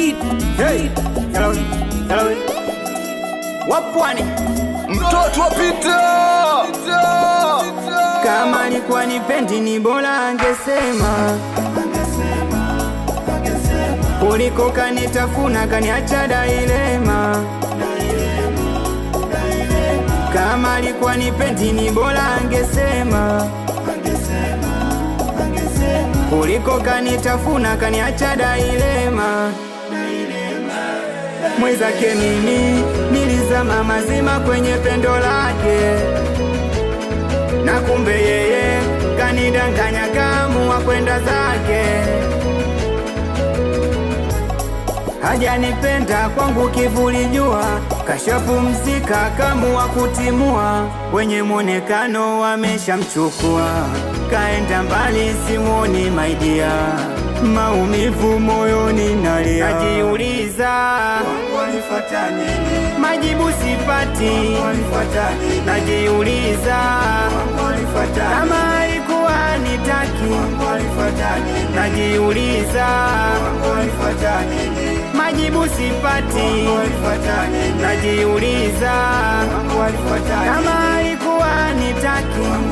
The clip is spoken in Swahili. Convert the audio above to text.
Hey, hello, hello. Wapwani mtoto wa Peter. Kama alikuwa nipendi ni bora angesema, kuliko kanitafuna kaniacha dailema. Kama alikuwa nipendi ni bora angesema, kuliko kanitafuna kaniacha dailema. Mwenzake mimi nilizama mazima kwenye pendo lake, na kumbe yeye kanidanganya kaamua kwenda zake. Hajanipenda kwangu kivuli jua, kashapumzika kaamua kutimua. Wenye mwonekano wameshamchukua, kaenda mbali simuoni maidia. Maumivu moyoni nalia, najiuliza Walifuata nini? majibu sipati. Najiuliza kama alikuwa nitaki. Najiuliza majibu sipati. Najiuliza kama alikuwa nitaki.